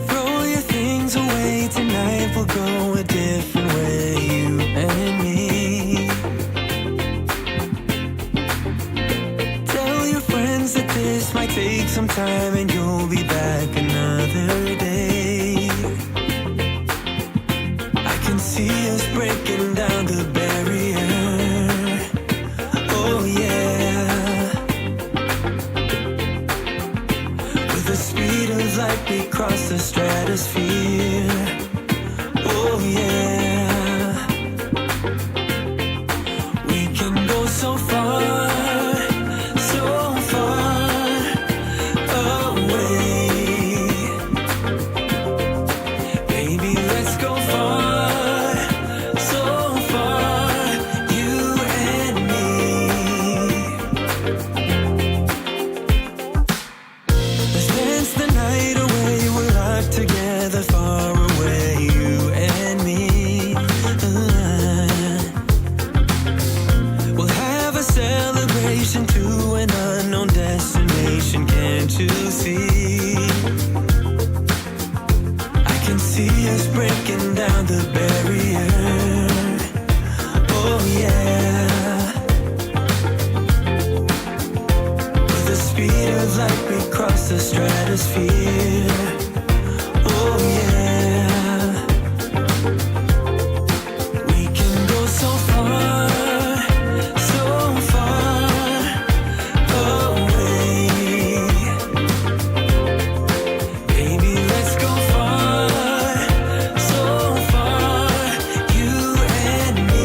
Throw your things away tonight, we'll go a different way, you and me. Tell your friends that this might take some time and you'll be back another day. I can see us breaking down the barrier. Oh yeah. With the speed of light we cross the stratosphere. Oh yeah. We can go so far, so far away. Baby, let's go far, so far, you and me. Let's dance the night away, we're locked together far away, you and me. We'll have a celebration to an unknown destination, can't you see? I can see us breaking down the barrier. Oh yeah. With the speed of light we cross the stratosphere. Oh yeah. We can go so far, so far away. Baby, let's go far, so far, you and me.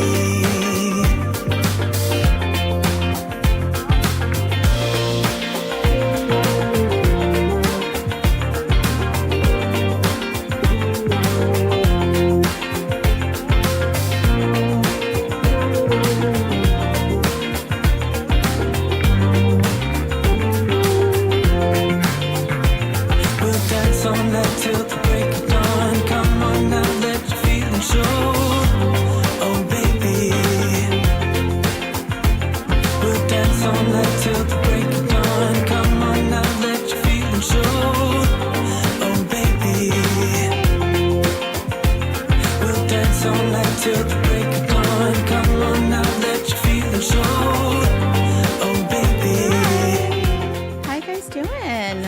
We'll dance on that till the break of dawn. Come on now, let your feelings show. Oh baby. We'll dance on that till the break of dawn. Come on now, let your feelings show. Oh baby. We'll dance on that till the break of dawn. Come on now, let your feelings show. Oh baby. How you guys doing?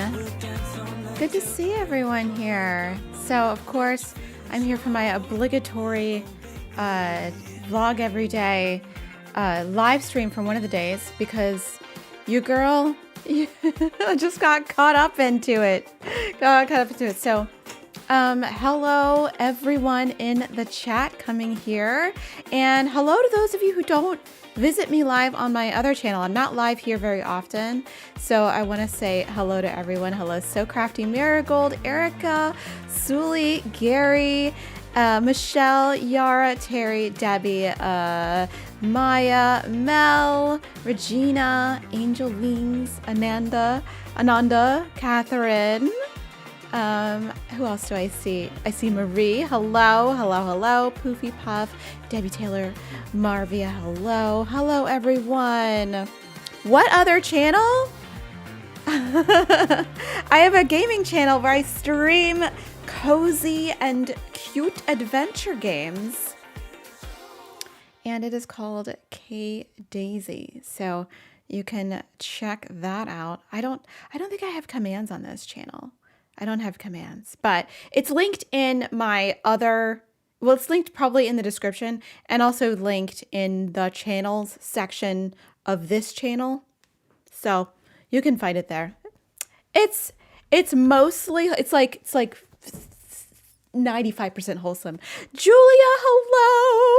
Good to see everyone here. So, of course, I'm here for my obligatory vlog every day live stream from one of the days because you girl just got caught up into it. So, hello everyone in the chat coming here, and hello to those of you who don't visit me live on my other channel. I'm not live here very often, so I want to say hello to everyone. Hello, So Crafty Marigold, Erica, Suli, Gary, Michelle, Yara, Terry, Debbie, Maya, Mel, Regina, Angel Wings, Ananda, Catherine. Who else do I see? I see Marie. Hello. Poofy Puff, Debbie Taylor, Marvia. Hello, everyone. What other channel? I have a gaming channel where I stream cozy and cute adventure games, and it is called K Daisy. So you can check that out. I don't think I have commands on this channel. I don't have commands, but it's linked in my other, well, it's linked probably in the description and also linked in the channels section of this channel. So you can find it there. It's mostly, it's like 95% wholesome. Julia, hello.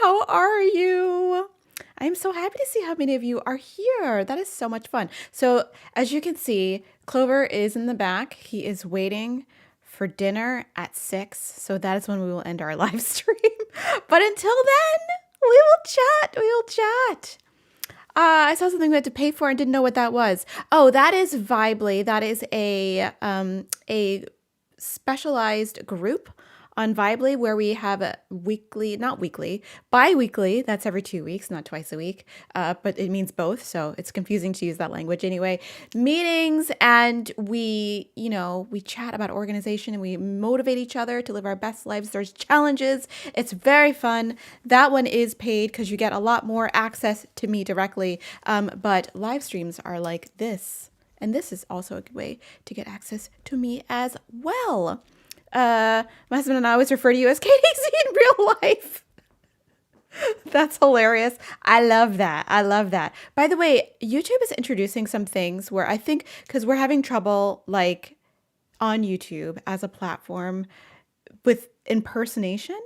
How are you? I'm so happy to see how many of you are here. That is so much fun. So as you can see, Clover is in the back. He is waiting for dinner at 6. So that is when we will end our live stream. But until then, we will chat. I saw something we had to pay for and didn't know what that was. Oh, that is Vibely. That is a specialized group on Vibely where we have a weekly, not weekly, bi-weekly. That's every 2 weeks, not twice a week. But it means both, so it's confusing to use that language anyway. Meetings, and we chat about organization and we motivate each other to live our best lives. There's challenges. It's very fun. That one is paid because you get a lot more access to me directly. But live streams are like this. And this is also a good way to get access to me as well. My husband and I always refer to you as KDC in real life. That's hilarious. I love that. I love that. By the way, YouTube is introducing some things where I think, because we're having trouble like on YouTube as a platform with impersonation.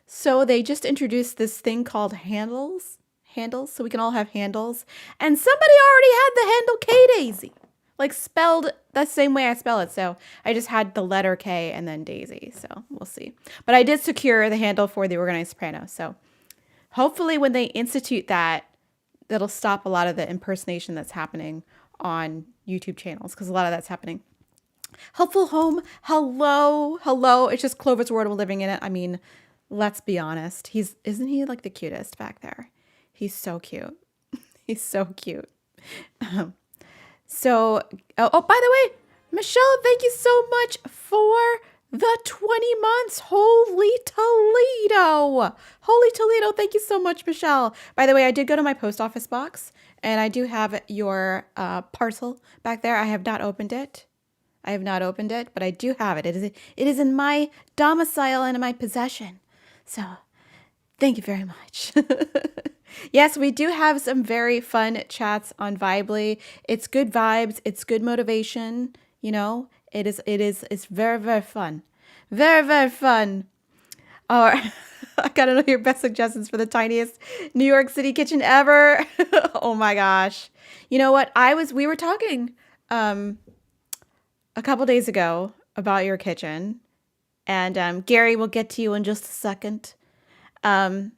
So they just introduced this thing called handles, so we can all have handles. And somebody already had the handle K-Daisy, like spelled the same way I spell it. So I just had the letter K and then Daisy. So we'll see. But I did secure the handle for the Organized Soprano. So hopefully when they institute that, that'll stop a lot of the impersonation that's happening on YouTube channels, because a lot of that's happening. Helpful Home, hello. It's just Clover's world. We're living in it. I mean, let's be honest. Isn't he like the cutest back there? He's so cute. He's so cute. So, oh, by the way, Michelle, thank you so much for the 20 months. Holy Toledo. Holy Toledo. Thank you so much, Michelle. By the way, I did go to my post office box and I do have your parcel back there. I have not opened it. But I do have it. It is in my domicile and in my possession. So thank you very much. Yes, we do have some very fun chats on Vibely. It's good vibes. It's good motivation. It's very, very fun. Very, very fun. Or I gotta know your best suggestions for the tiniest New York City kitchen ever. Oh my gosh. You know what? We were talking a couple days ago about your kitchen, and Gary will get to you in just a second. But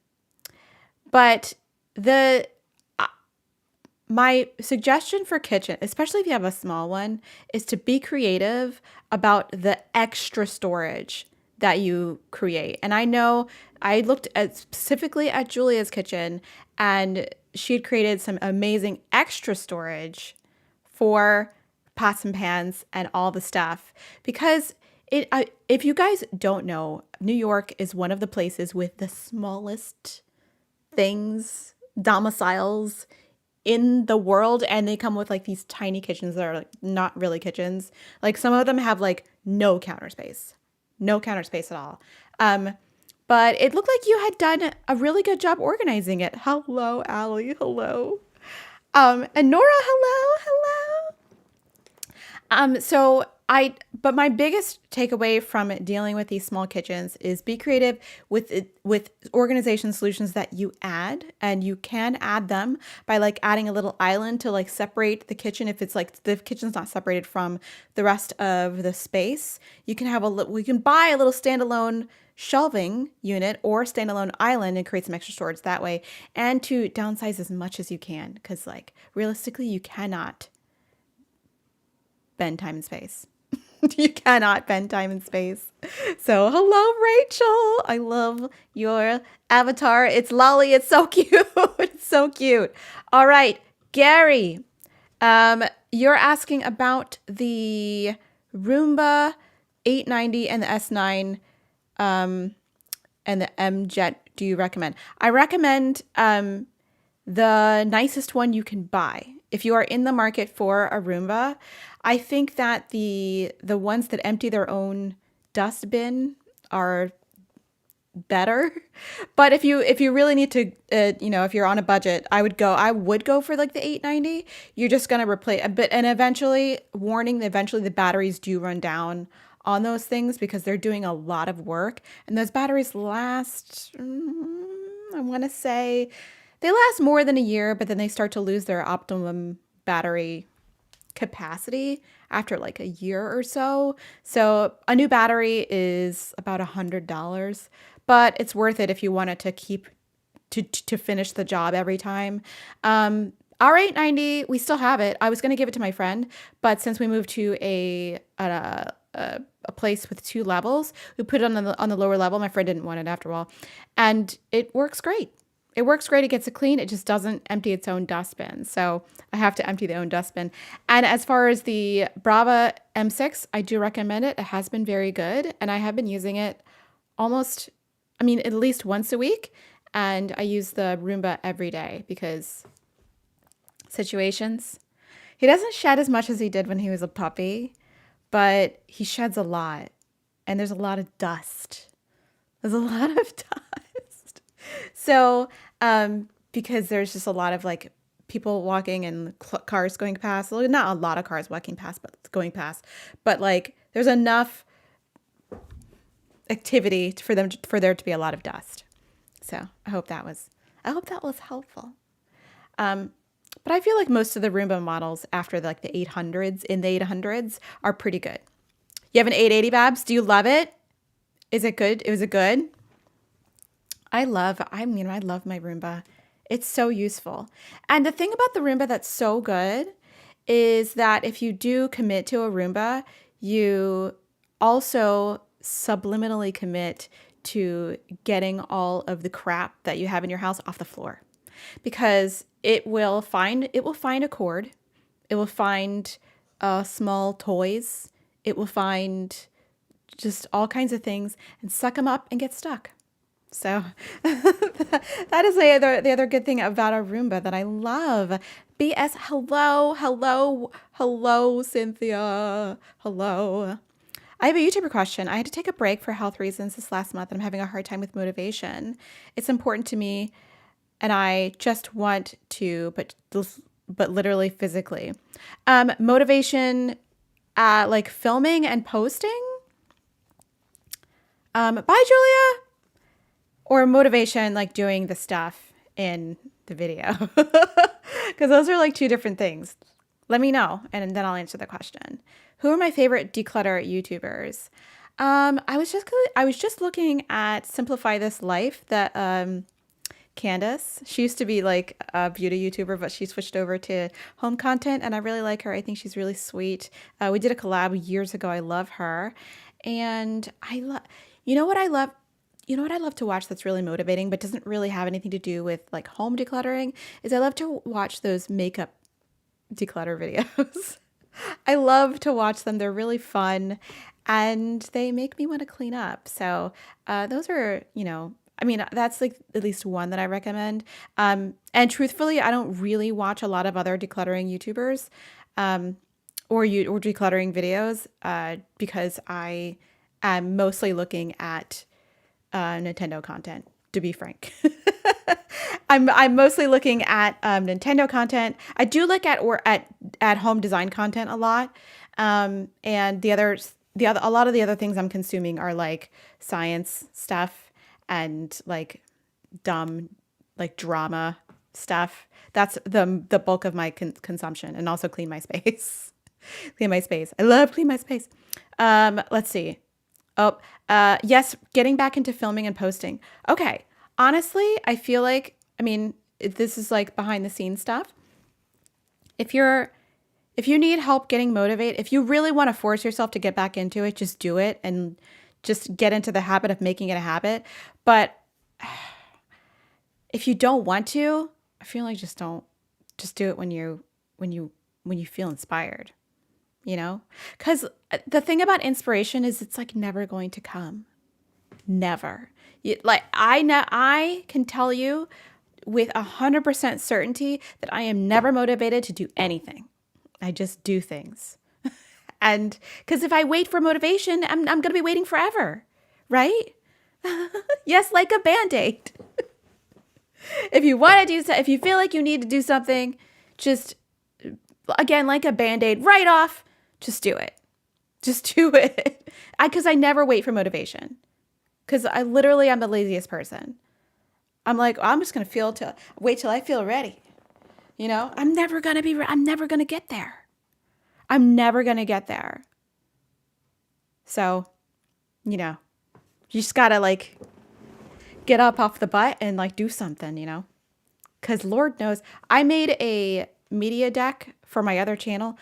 my suggestion for kitchen, especially if you have a small one, is to be creative about the extra storage that you create. And I know I looked specifically at Julia's kitchen, and she had created some amazing extra storage for pots and pans and all the stuff. Because if you guys don't know, New York is one of the places with the smallest domiciles in the world, and they come with like these tiny kitchens that are like not really kitchens. Like some of them have like no counter space at all. But it looked like you had done a really good job organizing it. Hello, Allie. Hello. And Nora, hello. But my biggest takeaway from dealing with these small kitchens is be creative with organization solutions that you add, and you can add them by like adding a little island to like separate the kitchen. If it's like the kitchen's not separated from the rest of the space, you can we can buy a little standalone shelving unit or standalone island and create some extra storage that way, and to downsize as much as you can, because like realistically you cannot bend time and space. You cannot bend time and space. So hello, Rachel. I love your avatar. It's Lolly. It's so cute. It's so cute. All right, Gary, you're asking about the Roomba 890 and the S9 and the M Jet. Do you recommend? I recommend the nicest one you can buy. If you are in the market for a Roomba, I think that the ones that empty their own dustbin are better. But if you really need to, if you're on a budget, I would go for like the 890. You're just gonna replace a bit, and eventually the batteries do run down on those things because they're doing a lot of work, and those batteries last. I want to say they last more than a year, but then they start to lose their optimum battery capacity after like a year or so. So a new battery is about $100, but it's worth it if you wanted to keep to finish the job every time. R890, we still have it. I was going to give it to my friend, but since we moved to a place with 2 levels, we put it on the lower level. My friend didn't want it after all, and it works great. It works great. It gets it clean. It just doesn't empty its own dustbin. So I have to empty the own dustbin. And as far as the Brava M6, I do recommend it. It has been very good, and I have been using it at least once a week. And I use the Roomba every day because situations. He doesn't shed as much as he did when he was a puppy, but he sheds a lot. And there's a lot of dust. There's a lot of dust. So, because there's just a lot of like people walking and cars going past. Well, not a lot of cars walking past, but going past. But like there's enough activity for there to be a lot of dust. So I hope that was helpful. But I feel like most of the Roomba models after the 800s are pretty good. You have an 880, Babs? Do you love it? Is it good? Was it good? I love my Roomba. It's so useful. And the thing about the Roomba that's so good is that if you do commit to a Roomba, you also subliminally commit to getting all of the crap that you have in your house off the floor, because it will find a cord, it will find small toys, it will find just all kinds of things and suck them up and get stuck. So that is the other good thing about our Roomba that I love. BS, hello, Cynthia, hello. I have a YouTuber question. I had to take a break for health reasons this last month, and I'm having a hard time with motivation. It's important to me, and I just want to, but literally physically. Motivation, like filming and posting. Bye, Julia. Or motivation, like doing the stuff in the video, because those are like 2 different things. Let me know, and then I'll answer the question. Who are my favorite declutter YouTubers? I was just looking at Simplify This Life, that Candace. She used to be like a beauty YouTuber, but she switched over to home content, and I really like her. I think she's really sweet. We did a collab years ago. I love her, and you know what I love to watch that's really motivating, but doesn't really have anything to do with like home decluttering, is I love to watch those makeup declutter videos. I love to watch them. They're really fun and they make me want to clean up. So those are, that's like at least one that I recommend. And truthfully, I don't really watch a lot of other decluttering YouTubers or decluttering videos because I am mostly looking at Nintendo content, to be frank. I'm mostly looking at Nintendo content. I do look at home design content a lot, and a lot of the other things I'm consuming are like science stuff and like dumb like drama stuff. That's the bulk of my consumption, and also clean my space. Clean my space. I love clean my space. Let's see. Yes, getting back into filming and posting. Okay. Honestly, I feel like, this is like behind the scenes stuff. If you need help getting motivated, if you really want to force yourself to get back into it, just do it and just get into the habit of making it a habit. But if you don't want to, I feel like just do it when you feel inspired. Because the thing about inspiration is it's like never going to come. Never. I can tell you with 100% certainty that I am never motivated to do anything. I just do things. And because if I wait for motivation, I'm going to be waiting forever. Right? Yes, like a Band-Aid. If you want to do so, if you feel like you need to do something, just again, like a Band-Aid, right off. Just do it. Just do it. Because I never wait for motivation. Because I'm the laziest person. I'm like, I'm just going to wait till I feel ready. I'm never going to get there. I'm never going to get there. So, you just got to get up off the butt and like do something, you know? Because Lord knows, I made a media deck for my other channel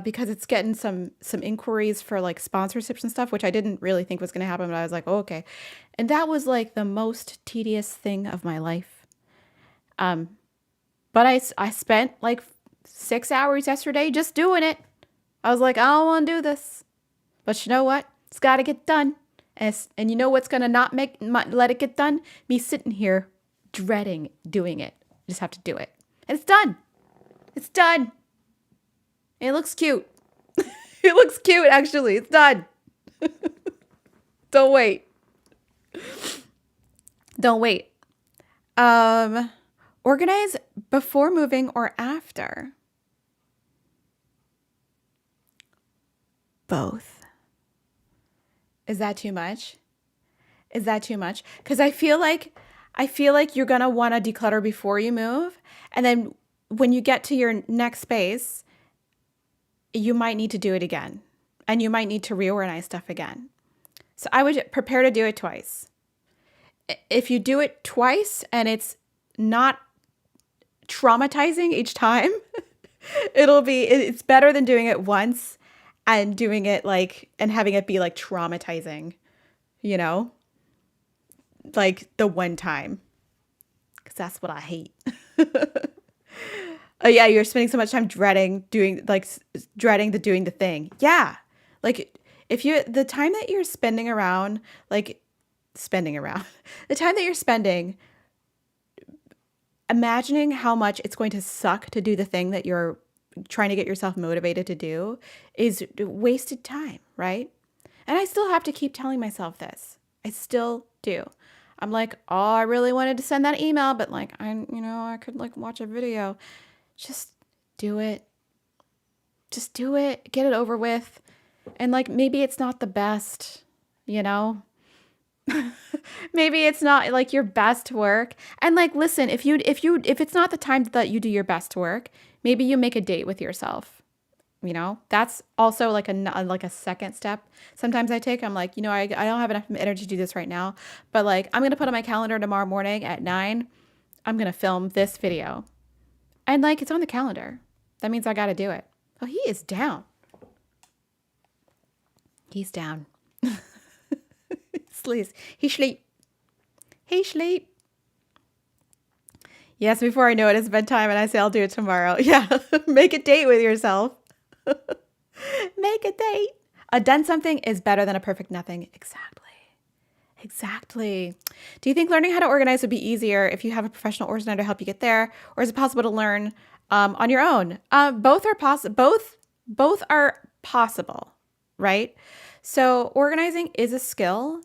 because it's getting some inquiries for like sponsorships and stuff, which I didn't really think was going to happen, but I was like, oh, okay. And that was like the most tedious thing of my life. But I spent like 6 hours yesterday just doing it. I was like, I don't want to do this. But you know what? It's got to get done. And you know what's going to not let it get done? Me sitting here dreading doing it. I just have to do it. And it's done. It's done. It looks cute. It looks cute, actually. It's done. Don't wait. Don't wait. Organize before moving or after. Both. Is that too much? Is that too much? Because I feel like you're going to want to declutter before you move. And then when you get to your next space, you might need to do it again. And you might need to reorganize stuff again. So I would prepare to do it twice. If you do it twice and it's not traumatizing each time, it's better than doing it once and doing it like, and having it be like traumatizing, you know, like the one time, because that's what I hate. Oh yeah, you're spending so much time dreading doing the thing. Yeah, like the time that you're spending around, the time that you're spending imagining how much it's going to suck to do the thing that you're trying to get yourself motivated to do is wasted time, right? And I still have to keep telling myself this. I still do. I'm like, oh, I really wanted to send that email, but like, I could like watch a video. Just do it. Just do it. Get it over with. And like, maybe it's not the best, you know? Maybe it's not like your best work. And like, listen, if it's not the time that you do your best work, maybe you make a date with yourself. You know, that's also like a second step. Sometimes I'm like, I don't have enough energy to do this right now, but like, I'm going to put on my calendar tomorrow morning at 9, I'm going to film this video. And like, it's on the calendar. That means I got to do it. Oh, he is down. He's down. He sleep. Yes, before I know it, it's bedtime and I say I'll do it tomorrow. Yeah, make a date with yourself. Make a date. A done something is better than a perfect nothing. Exactly. Do you think learning how to organize would be easier if you have a professional organizer to help you get there? Or is it possible to learn on your own? Both are possible, right? So organizing is a skill.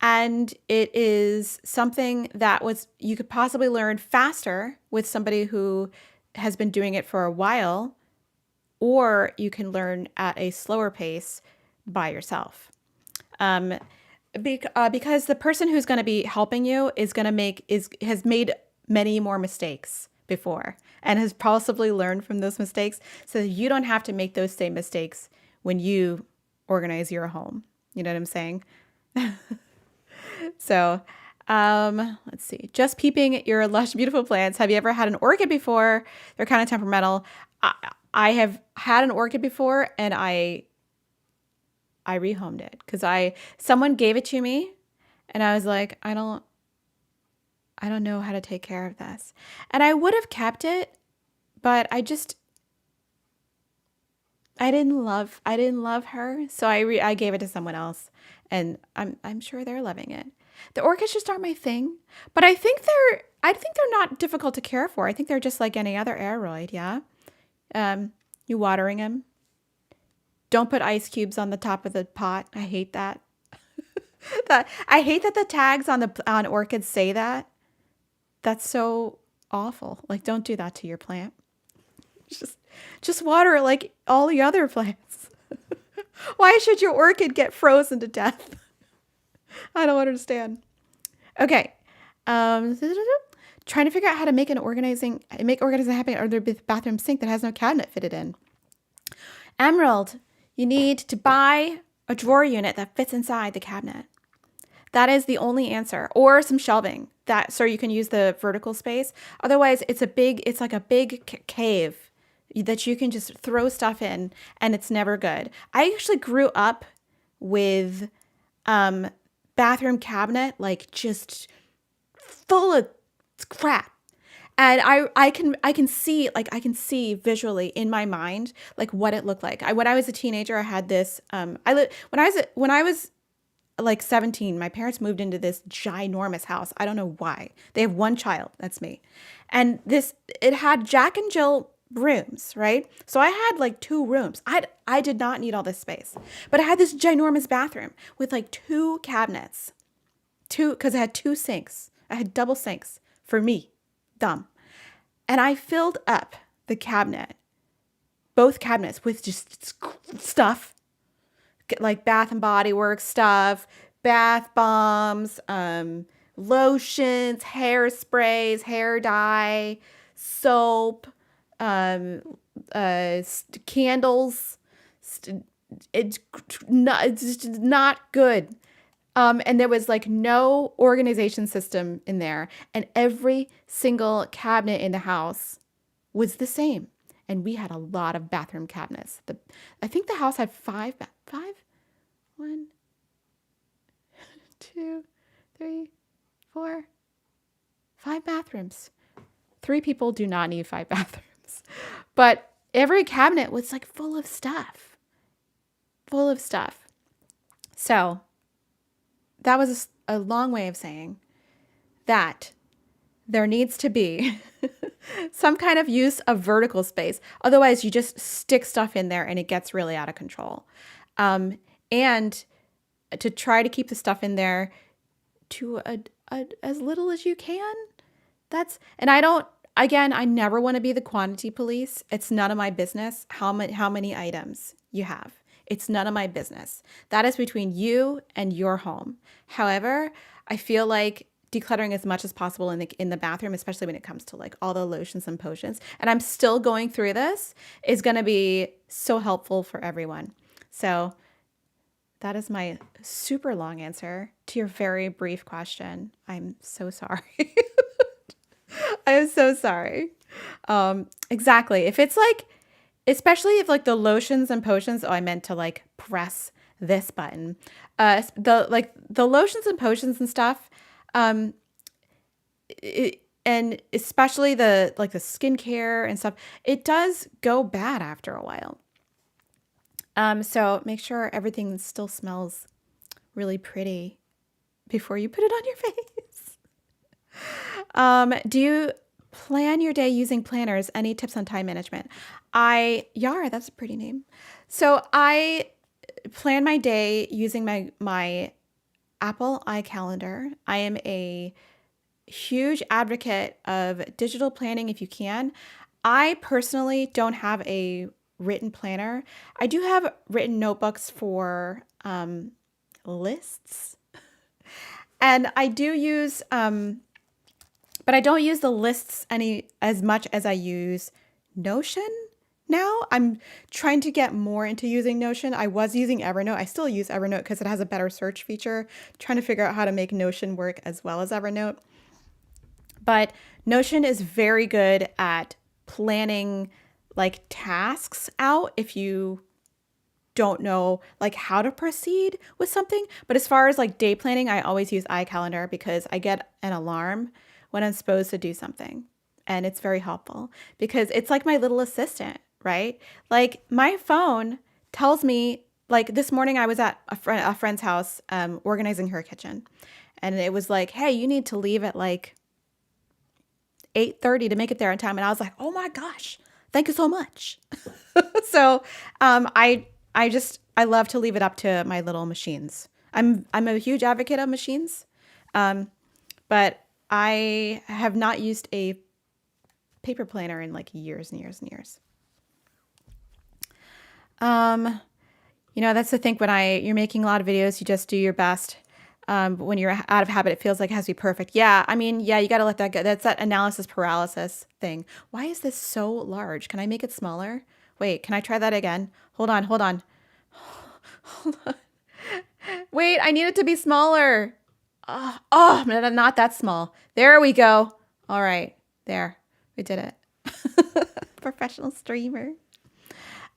And it is something that you could possibly learn faster with somebody who has been doing it for a while, or you can learn at a slower pace by yourself. Because the person who's going to be helping you has made many more mistakes before and has possibly learned from those mistakes, so that you don't have to make those same mistakes when you organize your home. You know what I'm saying? So, let's see. Just peeping your lush, beautiful plants. Have you ever had an orchid before? They're kind of temperamental. I have had an orchid before, and I rehomed it because someone gave it to me, and I was like, I don't know how to take care of this, and I would have kept it, but I didn't love her, so I gave it to someone else, and I'm sure they're loving it. The orchids just aren't my thing, but I think they're not difficult to care for. I think they're just like any other aeroid, yeah. You watering them. Don't put ice cubes on the top of the pot. I hate that. I hate that the tags on orchids say that. That's so awful. Like, don't do that to your plant. Just water it like all the other plants. Why should your orchid get frozen to death? I don't understand. Okay. Trying to figure out how to make organizing happen under the bathroom sink that has no cabinet fitted in. Emerald, you need to buy a drawer unit that fits inside the cabinet. That is the only answer. Or some shelving so you can use the vertical space. Otherwise, it's like a big cave that you can just throw stuff in and it's never good. I actually grew up with bathroom cabinet like just full of crap. And I can see visually in my mind like what it looked like. When I was a teenager, I had this when I was like 17, my parents moved into this ginormous house. I don't know why. They have one child, that's me. And it had Jack and Jill rooms, right? So I had like 2 rooms. I did not need all this space. But I had this ginormous bathroom with like 2 cabinets. Because I had 2 sinks. I had double sinks for me. Dumb. And I filled up both cabinets with just stuff, like Bath and Body Works stuff, bath bombs, lotions, hairsprays, hair dye, soap, candles. It's not good. And there was like no organization system in there. And every single cabinet in the house was the same. And we had a lot of bathroom cabinets. I think the house had 5. 1, 2, 3, 4, 5 bathrooms. 3 people do not need 5 bathrooms. But every cabinet was like full of stuff. So that was a long way of saying that there needs to be some kind of use of vertical space. Otherwise, you just stick stuff in there and it gets really out of control. And to try to keep the stuff in there to as little as you can. I never want to be the quantity police. It's none of my business how many items you have. It's none of my business. That is between you and your home. However, I feel like decluttering as much as possible in the bathroom, especially when it comes to like all the lotions and potions, and I'm still going through this, is going to be so helpful for everyone. So that is my super long answer to your very brief question. I'm so sorry. I am so sorry. Exactly. If it's like, especially if like the lotions and potions, I meant to like press this button. The lotions and potions and stuff, and especially the skincare and stuff, it does go bad after a while. So make sure everything still smells really pretty before you put it on your face. Do you plan your day using planners? Any tips on time management? Yara, that's a pretty name. So I plan my day using my Apple iCalendar. I am a huge advocate of digital planning if you can. I personally don't have a written planner. I do have written notebooks for lists. And I do use, but I don't use the lists as much as I use Notion now. I'm trying to get more into using Notion. I was using Evernote. I still use Evernote because it has a better search feature. Trying to figure out how to make Notion work as well as Evernote. But Notion is very good at planning like tasks out if you don't know like how to proceed with something. But as far as like day planning, I always use iCalendar because I get an alarm when I'm supposed to do something. And it's very helpful because it's like my little assistant, right? Like my phone tells me, like this morning I was at a friend's house organizing her kitchen. And it was like, hey, you need to leave at like 8:30 to make it there on time. And I was like, oh my gosh, thank you so much. So I love to leave it up to my little machines. I'm a huge advocate of machines, but I have not used a paper planner in like years and years and years. That's the thing when you're making a lot of videos, you just do your best. But when you're out of habit, it feels like it has to be perfect. Yeah, you got to let that go. That's that analysis paralysis thing. Why is this so large? Can I make it smaller? Wait, can I try that again? Hold on. Hold on. Wait, I need it to be smaller. Oh, not that small. There we go. All right. There. We did it. Professional streamer.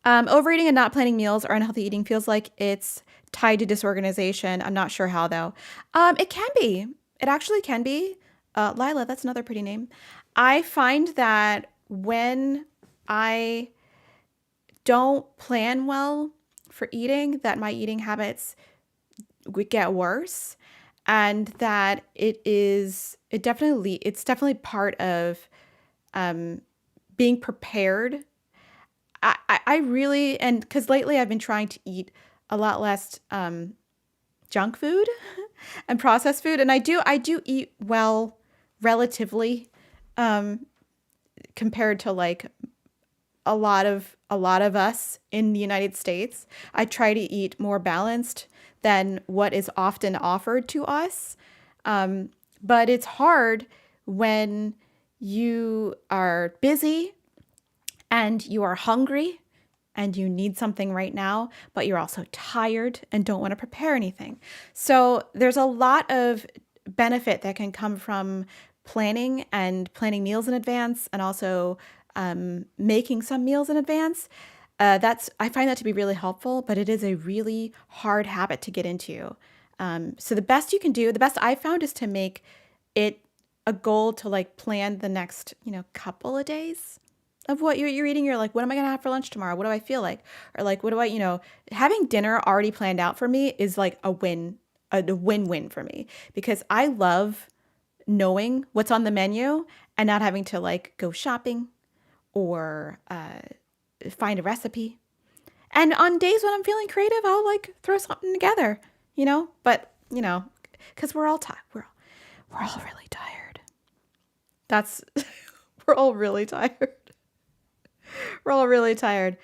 Overeating and not planning meals or unhealthy eating feels like it's tied to disorganization. I'm not sure how, though. It can be. It actually can be. Lila, that's another pretty name. I find that when I don't plan well for eating, that my eating habits would get worse, and that it's definitely part of being prepared. I really, and because lately I've been trying to eat a lot less junk food and processed food, and I do eat well relatively compared to like a lot of us in the United States. I try to eat more balanced than what is often offered to us. But it's hard when you are busy and you are hungry and you need something right now, but you're also tired and don't want to prepare anything. So there's a lot of benefit that can come from planning meals in advance, and also making some meals in advance. I find that to be really helpful, but it is a really hard habit to get into. So the best you can do, the best I found, is to make it a goal to like plan the next, couple of days of what you're eating. You're like, what am I going to have for lunch tomorrow? What do I feel like? Or like, what do I, having dinner already planned out for me is like a win-win for me, because I love knowing what's on the menu and not having to like go shopping or find a recipe. And on days when I'm feeling creative, I'll like throw something together, but because we're all tired. We're all really tired. We're all really tired. We're all really tired.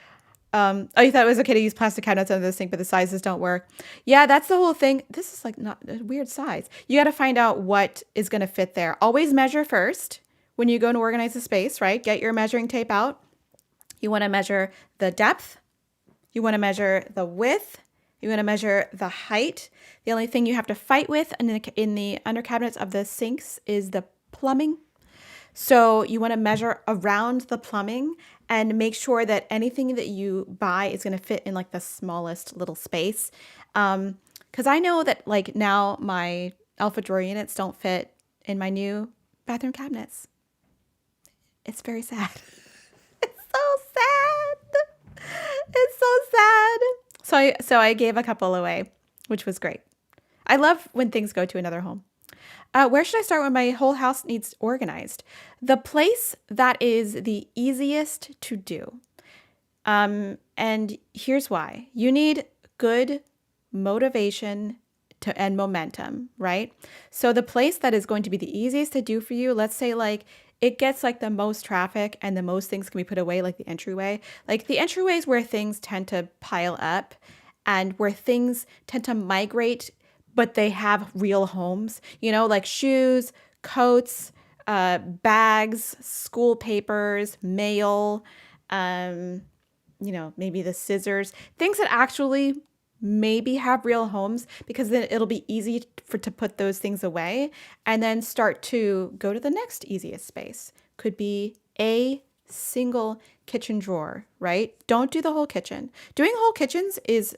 Oh, you thought it was okay to use plastic cabinets under the sink, but the sizes don't work. Yeah, that's the whole thing. This is like not a weird size. You got to find out what is going to fit there. Always measure first when you go to organize the space, right? Get your measuring tape out. You want to measure the depth. You want to measure the width. You want to measure the height. The only thing you have to fight with in the under cabinets of the sinks is the plumbing. So you want to measure around the plumbing and make sure that anything that you buy is going to fit in like the smallest little space. Because I know that like now my alpha drawer units don't fit in my new bathroom cabinets. It's very sad. It's so sad. It's so sad. So I gave a couple away, which was great. I love when things go to another home. Where should I start when my whole house needs organized? The place that is the easiest to do. And here's why. You need good motivation and momentum, right? So the place that is going to be the easiest to do for you, let's say like it gets like the most traffic and the most things can be put away, like the entryway. Like the entryway is where things tend to pile up and where things tend to migrate, but they have real homes, like shoes, coats, bags, school papers, mail, maybe the scissors, things that actually maybe have real homes, because then it'll be easy to put those things away and then start to go to the next easiest space. Could be a single kitchen drawer, right? Don't do the whole kitchen. Doing whole kitchens is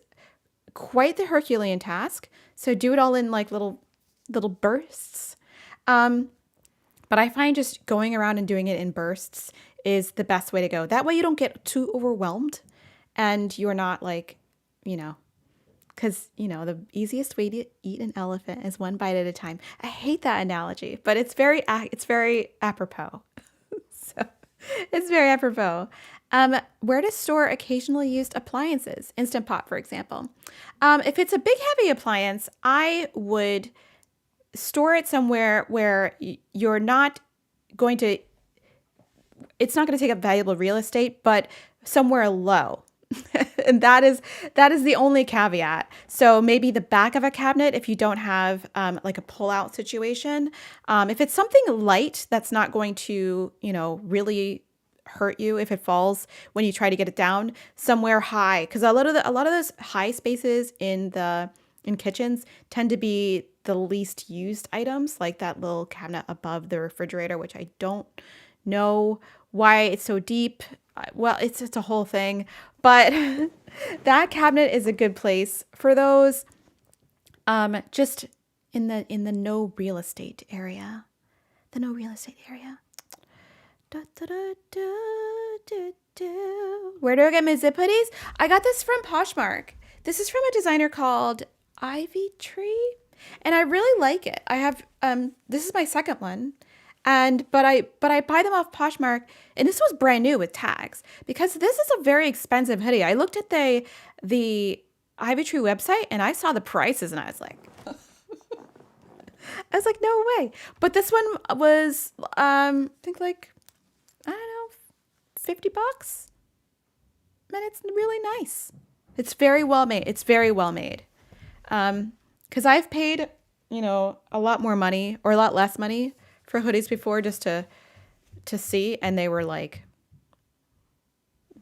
quite the Herculean task. So do it all in like little bursts. But I find just going around and doing it in bursts is the best way to go. That way you don't get too overwhelmed and you're not like, because, the easiest way to eat an elephant is one bite at a time. I hate that analogy, but it's very apropos. So it's very apropos. Where to store occasionally used appliances? Instant Pot, for example. If it's a big, heavy appliance, I would store it somewhere where you're not going to, it's not going to take up valuable real estate, but somewhere low. And that is the only caveat. So maybe the back of a cabinet if you don't have like a pull-out situation. If it's something light that's not going to, really hurt you if it falls when you try to get it down, somewhere high, because a lot of those high spaces in kitchens tend to be the least used items, like that little cabinet above the refrigerator, which I don't know why it's so deep. Well, it's a whole thing, but that cabinet is a good place for those. Just in the no real estate area, the no real estate area. Da, da, da, da, da, da. Where do I get my zip hoodies? I got this from Poshmark. This is from a designer called Ivy Tree, and I really like it. I have this is my second one, but I buy them off Poshmark, and this was brand new with tags because this is a very expensive hoodie. I looked at the Ivy Tree website and I saw the prices, and I was like, no way. But this one was I think like, I don't know, $50. And it's really nice. It's very well made. It's very well made. Because I've paid, a lot more money or a lot less money for hoodies before just to see, and they were like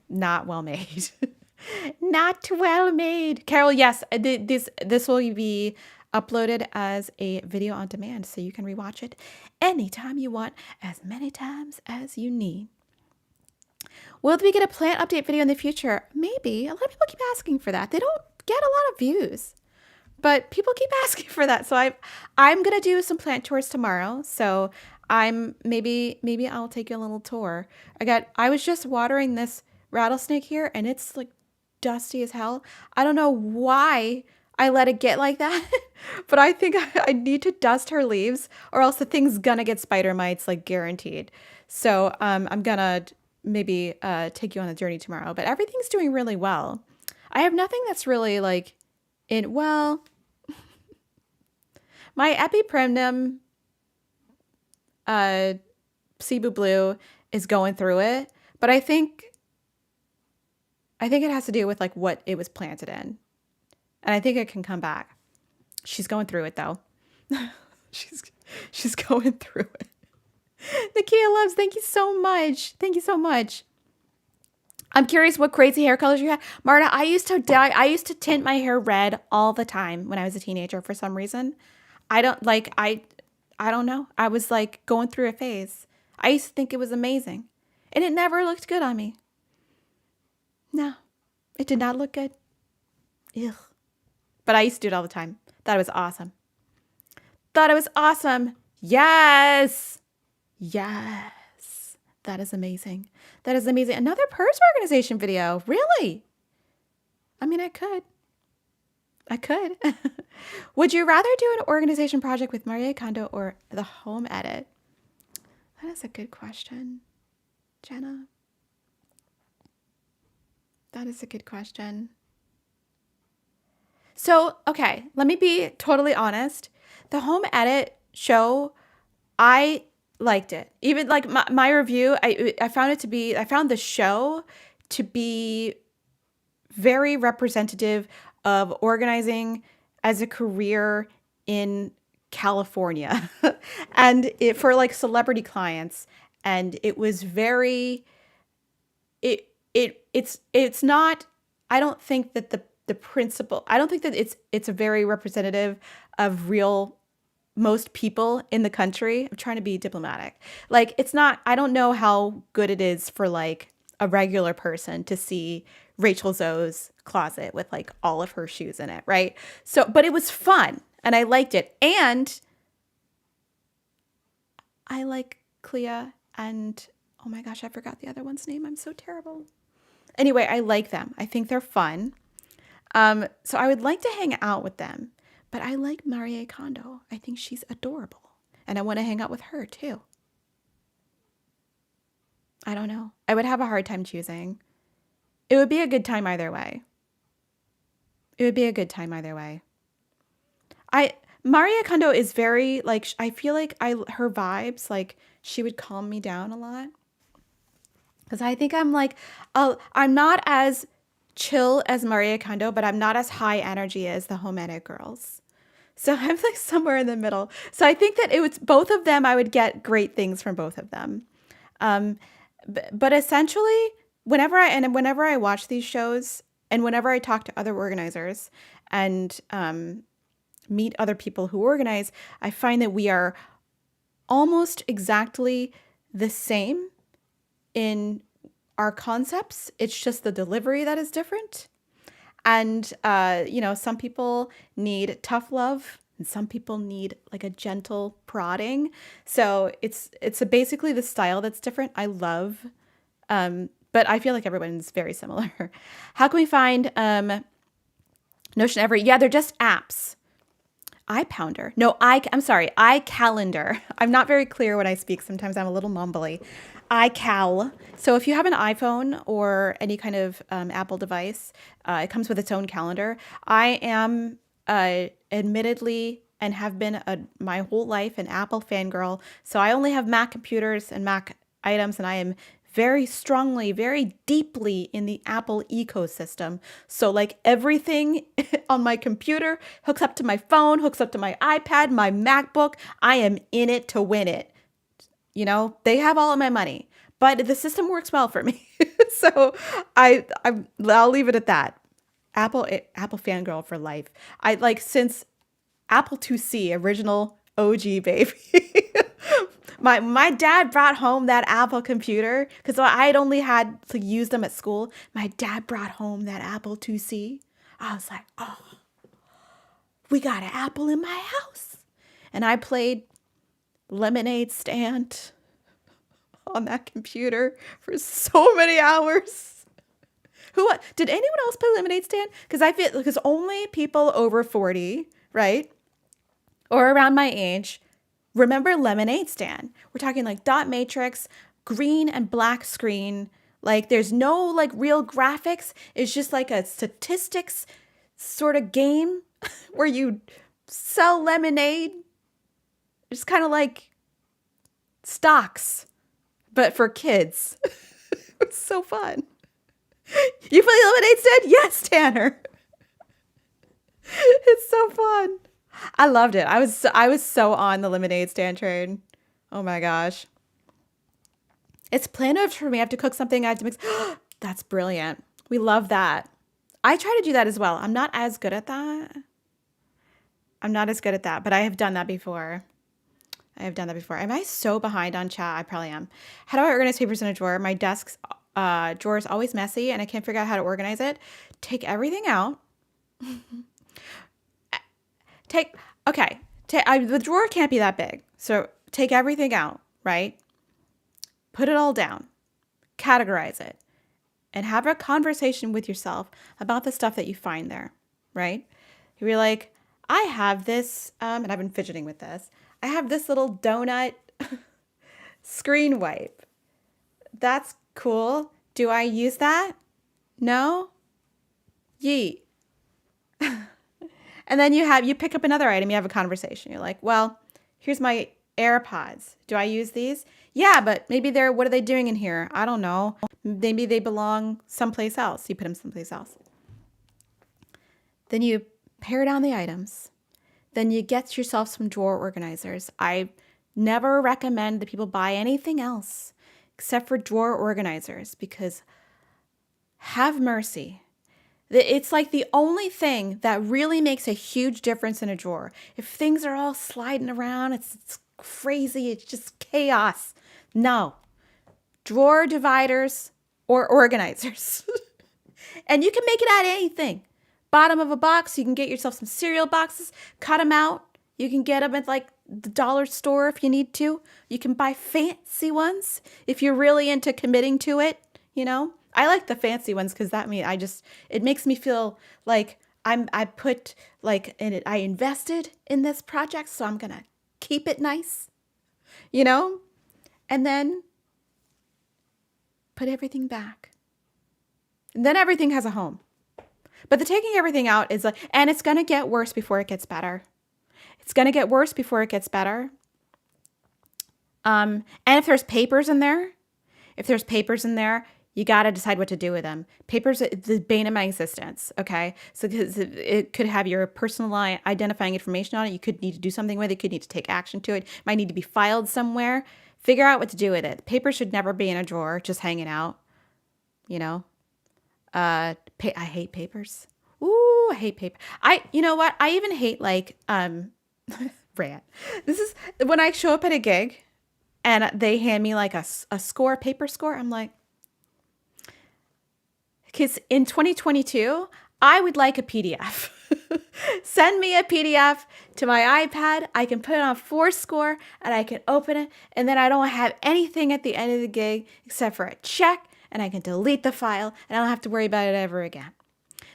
not well made. Not well made. Carol, yes, this will be uploaded as a video on demand, so you can rewatch it anytime you want, as many times as you need. Will we get a plant update video in the future? Maybe. A lot of people keep asking for that. They don't get a lot of views, but people keep asking for that. So I'm gonna do some plant tours tomorrow. So maybe I'll take you a little tour. I was just watering this rattlesnake here, and it's like dusty as hell. I don't know why I let it get like that, but I think I need to dust her leaves, or else the thing's gonna get spider mites, like guaranteed. So I'm gonna maybe take you on a journey tomorrow, but everything's doing really well. I have nothing that's really like my epiprimnum Cebu Blue is going through it, but I think it has to do with like what it was planted in. And I think it can come back. She's going through it though. she's going through it. Nakia Loves, thank you so much. Thank you so much. I'm curious what crazy hair colors you have. Marta, I used to tint my hair red all the time when I was a teenager for some reason. I don't know. I was like going through a phase. I used to think it was amazing. And it never looked good on me. No, it did not look good. Ugh. But I used to do it all the time. Thought it was awesome. Yes. Yes. That is amazing. Another purse organization video. Really? I mean, I could. Would you rather do an organization project with Marie Kondo or the home edit? That is a good question, Jenna. That is a good question. So, okay, let me be totally honest. The home edit show, I liked it. Even like my review, I found the show to be very representative of organizing as a career in California and for like celebrity clients. And it was very, it's not, I don't think that the principle, I don't think that it's a very representative of real most people in the country. I'm trying to be diplomatic. Like, it's not, I don't know how good it is for like a regular person to see Rachel Zoe's closet with like all of her shoes in it, right? So, but it was fun and I liked it. And I like Clea and, oh my gosh, I forgot the other one's name. I'm so terrible. Anyway, I like them. I think they're fun. So I would like to hang out with them. But I like Marie Kondo. I think she's adorable. And I want to hang out with her too. I don't know. I would have a hard time choosing. It would be a good time either way. Marie Kondo is very, like, I feel like her vibes, like, she would calm me down a lot. Because I think I'm like, I'm not as chill as Marie Kondo, but I'm not as high energy as the Home Edit girls. So I'm like somewhere in the middle. So I think that it was both of them. I would get great things from both of them. But essentially, whenever I watch these shows and whenever I talk to other organizers and meet other people who organize, I find that we are almost exactly the same in our concepts. It's just the delivery that is different. And, some people need tough love and some people need like a gentle prodding. So it's basically the style that's different. I love, but I feel like everyone's very similar. How can we find Notion Every? Yeah, they're just apps. iPounder. No, I'm sorry, iCalendar. I'm not very clear when I speak. Sometimes I'm a little mumbly. iCal. So if you have an iPhone or any kind of Apple device, it comes with its own calendar. I am admittedly and have been my whole life an Apple fangirl. So I only have Mac computers and Mac items, and I am very strongly, very deeply in the Apple ecosystem. So like everything on my computer hooks up to my phone, hooks up to my iPad, my MacBook. I am in it to win it. They have all of my money, but the system works well for me. So I'll leave it at that. Apple fangirl for life. I like since Apple IIc, original OG baby. My dad brought home that Apple computer because I had only had to use them at school. My dad brought home that Apple IIc. I was like, oh, we got an Apple in my house. And I played Lemonade Stand on that computer for so many hours. Did anyone else play Lemonade Stand? Because only people over 40, right? Or around my age, remember Lemonade Stand. We're talking like dot matrix, green and black screen. Like there's no like real graphics. It's just like a statistics sort of game where you sell lemonade. It's kind of like stocks, but for kids. It's so fun. You play Lemonade Stand? Yes, Tanner. It's so fun. I loved it. I was so on the Lemonade Stand train. Oh my gosh. It's planned for me. I have to cook something. I have to mix. That's brilliant. We love that. I try to do that as well. I'm not as good at that. But I have done that before. Am I so behind on chat? I probably am. How do I organize papers in a drawer? My desk's drawer is always messy and I can't figure out how to organize it. Take everything out. The drawer can't be that big. So take everything out, right? Put it all down. Categorize it. And have a conversation with yourself about the stuff that you find there, right? You're like, I have this, and I've been fidgeting with this. I have this little donut screen wipe. That's cool. Do I use that? No? Yeet. And then you pick up another item, you have a conversation. You're like, well, here's my AirPods. Do I use these? Yeah, but maybe what are they doing in here? I don't know. Maybe they belong someplace else. You put them someplace else. Then you pare down the items. Then you get yourself some drawer organizers. I never recommend that people buy anything else except for drawer organizers because have mercy. It's like the only thing that really makes a huge difference in a drawer. If things are all sliding around, it's crazy. It's just chaos. No. Drawer dividers or organizers. And you can make it out of anything. Bottom of a box, you can get yourself some cereal boxes, cut them out. You can get them at like the dollar store if you need to. You can buy fancy ones if you're really into committing to it, I like the fancy ones because it makes me feel like I put like in it. I invested in this project, so I'm gonna keep it nice, and then put everything back. And then everything has a home. But the taking everything out is and it's gonna get worse before it gets better. And if there's papers in there, you got to decide what to do with them. Papers are the bane of my existence, okay? So because it could have your personal identifying information on it. You could need to do something with it. You could need to take action to it. It might need to be filed somewhere. Figure out what to do with it. Paper should never be in a drawer, just hanging out, I hate papers. Ooh, Ooh, I hate paper. You know what? I even hate like, rant. This is when I show up at a gig and they hand me like a score, paper score. I'm like, because in 2022, I would like a PDF. Send me a PDF to my iPad. I can put it on Fourscore and I can open it. And then I don't have anything at the end of the gig except for a check, and I can delete the file and I don't have to worry about it ever again.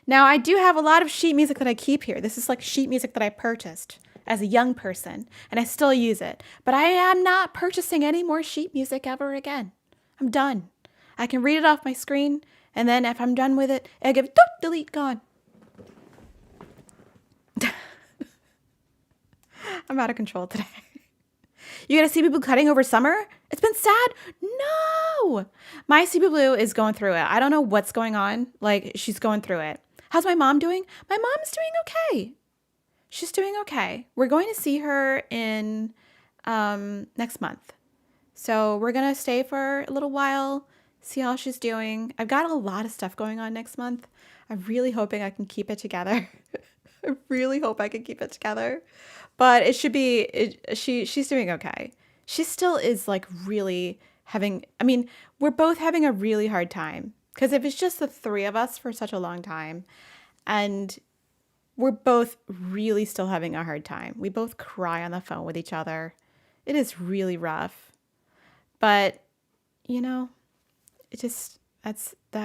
Now, I do have a lot of sheet music that I keep here. This is like sheet music that I purchased as a young person, and I still use it. But I am not purchasing any more sheet music ever again. I'm done. I can read it off my screen, and then if I'm done with it, I give delete, gone. I'm out of control today. You gonna see people cutting over summer? It's been sad. No. My CB Blue is going through it. I don't know what's going on. Like, she's going through it. How's my mom doing? My mom is doing okay. She's doing okay. We're going to see her in next month. So we're going to stay for a little while, see how she's doing. I've got a lot of stuff going on next month. I'm really hoping I can keep it together. I really hope I can keep it together. But it should be, she's doing okay. She still is like really having, we're both having a really hard time. Because if it's just the three of us for such a long time, and we're both really still having a hard time. We both cry on the phone with each other. It is really rough. But, that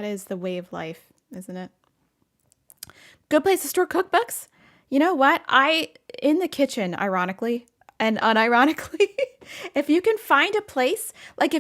is the way of life, isn't it? Good place to store cookbooks. You know what? In the kitchen, ironically and unironically, if you can find a place, like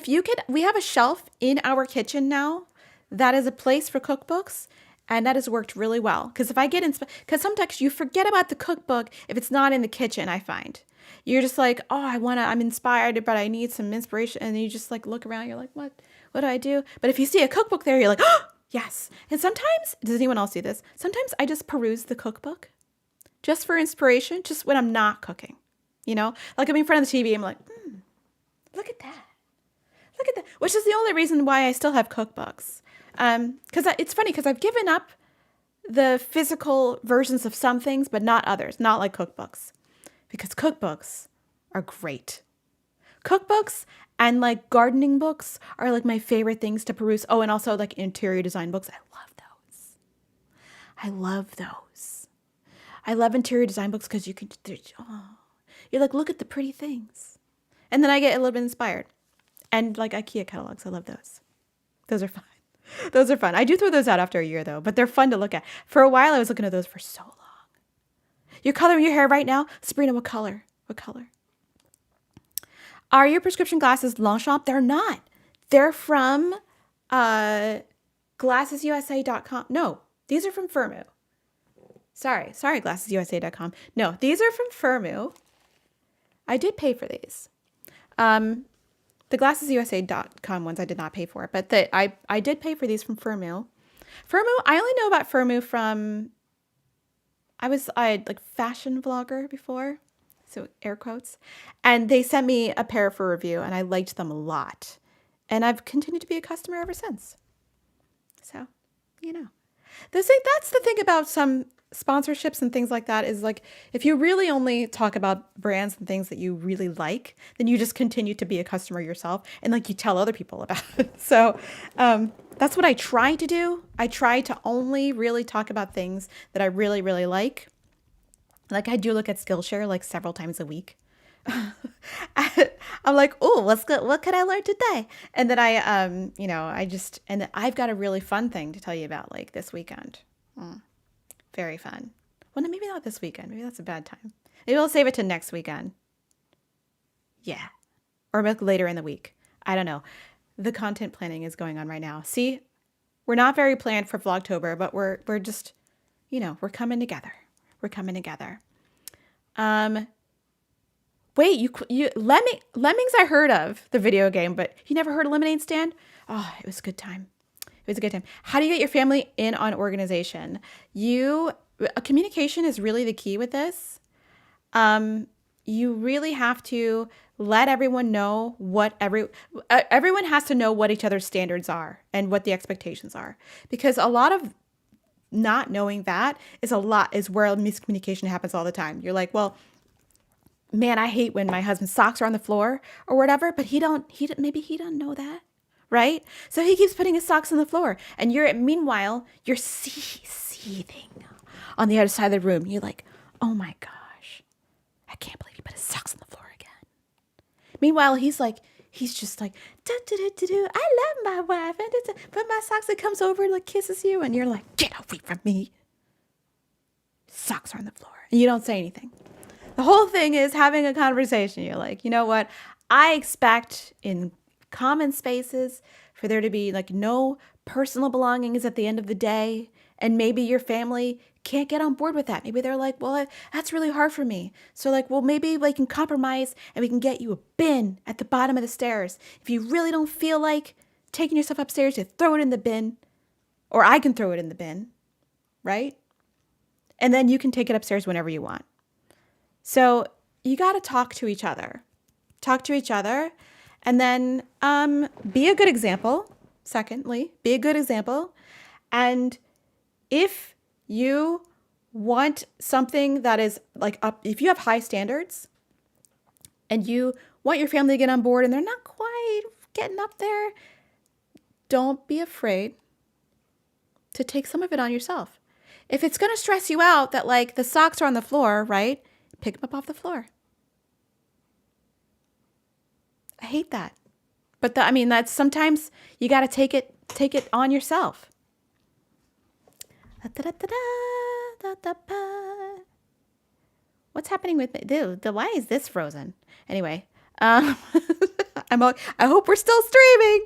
we have a shelf in our kitchen now that is a place for cookbooks, and that has worked really well. Because if I get because sometimes you forget about the cookbook if it's not in the kitchen, I find. You're just like, oh, I'm inspired, but I need some inspiration. And then you just like look around, you're like, what do I do? But if you see a cookbook there, you're like, oh, yes. And sometimes, does anyone else do this? Sometimes I just peruse the cookbook just for inspiration, just when I'm not cooking. Like I'm in front of the TV, I'm like, look at that. Look at that. Which is the only reason why I still have cookbooks. Because it's funny, because I've given up the physical versions of some things, but not others, not like cookbooks. Because cookbooks are great. Cookbooks and like gardening books are like my favorite things to peruse. Oh, and also like interior design books. I love those. I love interior design books because you're like, look at the pretty things. And then I get a little bit inspired. And like IKEA catalogs, I love those. Those are fun. Those are fun. I do throw those out after a year though, but they're fun to look at. For a while, I was looking at those for so long. You're coloring your hair right now? Sabrina, what color? What color? Are your prescription glasses Longchamp? They're not. They're from glassesusa.com. No, these are from Firmoo. Sorry, glassesusa.com. No, these are from Firmoo. I did pay for these. The glassesusa.com ones I did not pay for, but I did pay for these from Firmoo. Firmoo, I only know about Firmoo from, I had like fashion vlogger before, so air quotes, and they sent me a pair for review and I liked them a lot. And I've continued to be a customer ever since. So, that's the thing about some sponsorships and things like that is like, if you really only talk about brands and things that you really like, then you just continue to be a customer yourself and like you tell other people about it. So that's what I try to do. I try to only really talk about things that I really, really like. Like I do look at Skillshare like several times a week. I'm like, oh, what can I learn today? And then and I've got a really fun thing to tell you about like this weekend. Very fun. Well, maybe not this weekend. Maybe that's a bad time. Maybe I'll save it to next weekend. Yeah. Or later in the week. I don't know. The content planning is going on right now. See, we're not very planned for Vlogtober, but we're just, we're coming together. We're coming together. Wait, you Lemmings I heard of, the video game, but you never heard of Lemonade Stand? Oh, it was a good time. It was a good time. How do you get your family in on organization? Communication is really the key with this. You really have to let everyone know what everyone has to know what each other's standards are and what the expectations are. Because a lot of not knowing that is where miscommunication happens all the time. You're like, well, man, I hate when my husband's socks are on the floor or whatever, but maybe he don't know that, right? So he keeps putting his socks on the floor, and meanwhile you're seething on the other side of the room. You're like, oh my gosh, I can't believe he put his socks on the floor again. Meanwhile, he's just like, do, do, do, do, do. I love my wife, but my socks, it comes over and like kisses you, and you're like, get away from me. Socks are on the floor, and you don't say anything. The whole thing is having a conversation. You're like, you know what? I expect in common spaces for there to be like no personal belongings at the end of the day. And maybe your family can't get on board with that. Maybe they're like, well, that's really hard for me. So like, well, maybe we can compromise and we can get you a bin at the bottom of the stairs. If you really don't feel like taking yourself upstairs, to throw it in the bin, or I can throw it in the bin, right? And then you can take it upstairs whenever you want. So you got to talk to each other. And then be a good example. Secondly, be a good example. And if you want something that is like if you have high standards and you want your family to get on board and they're not quite getting up there, don't be afraid to take some of it on yourself. If it's going to stress you out that like the socks are on the floor, right? Pick them up off the floor. I hate that. But that's sometimes you got to take it on yourself. What's happening with me? Dude, why is this frozen? Anyway, I hope we're still streaming.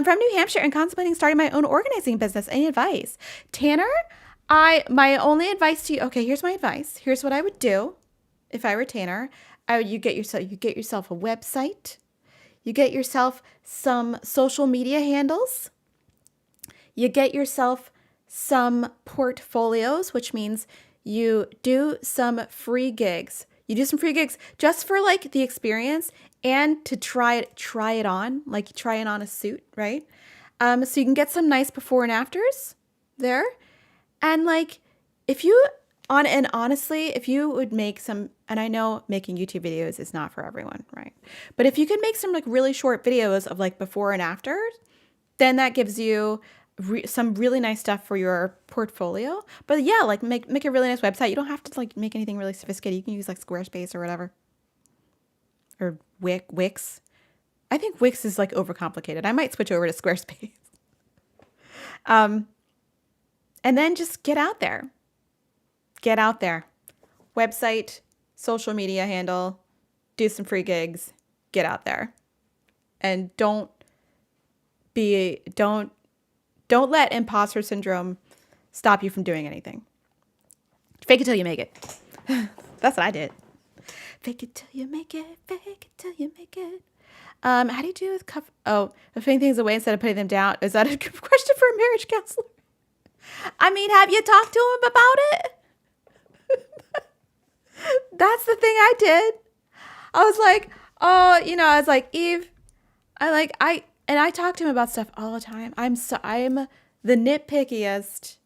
From New Hampshire and contemplating starting my own organizing business. Any advice? Tanner, my only advice to you, okay, here's my advice. Here's what I would do if I were Tanner. You get yourself a website. You get yourself some social media handles. You get yourself some portfolios, which means you do some free gigs. You do some free gigs just for like the experience and to try it on, like try it on a suit, right? So you can get some nice before and afters there. And like, honestly, if you would make some, and I know making YouTube videos is not for everyone, right? But if you could make some like really short videos of like before and after, then that gives you some really nice stuff for your portfolio. But yeah, like make a really nice website. You don't have to like make anything really sophisticated. You can use like Squarespace or whatever. Or Wix. I think Wix is like overcomplicated. I might switch over to Squarespace. And then just get out there. Website, social media handle, do some free gigs, get out there. And don't let imposter syndrome stop you from doing anything. Fake it till you make it. That's what I did. Fake it till you make it. Fake it till you make it. How do you do with putting things away instead of putting them down? Is that a question for a marriage counselor? Have you talked to him about it? That's the thing I did. I was like, Eve, I talk to him about stuff all the time. I'm the nitpickiest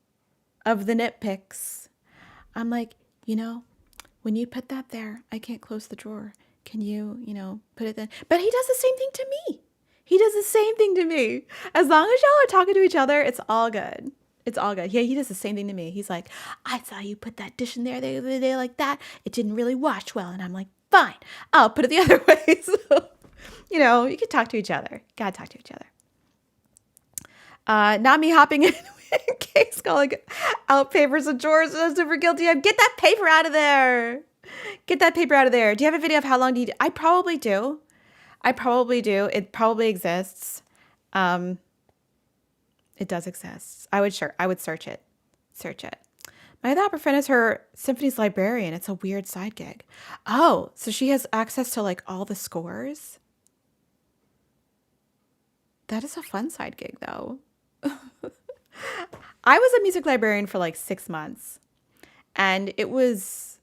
of the nitpicks. I'm like, when you put that there, I can't close the drawer. Can you, put it there? But he does the same thing to me. As long as y'all are talking to each other, it's all good. Yeah, he does the same thing to me. He's like, I saw you put that dish in there the other day like that. It didn't really wash well. And I'm like, fine, I'll put it the other way. So, you can talk to each other. Gotta talk to each other. Not me hopping in case calling out papers and drawers. I'm super guilty. Get that paper out of there. Do you have a video of how long do you do? I probably do. It probably exists. It does exist. I would search it. My other opera friend is her symphony's librarian. It's a weird side gig. Oh, so she has access to like all the scores? That is a fun side gig though. I was a music librarian for like 6 months and it was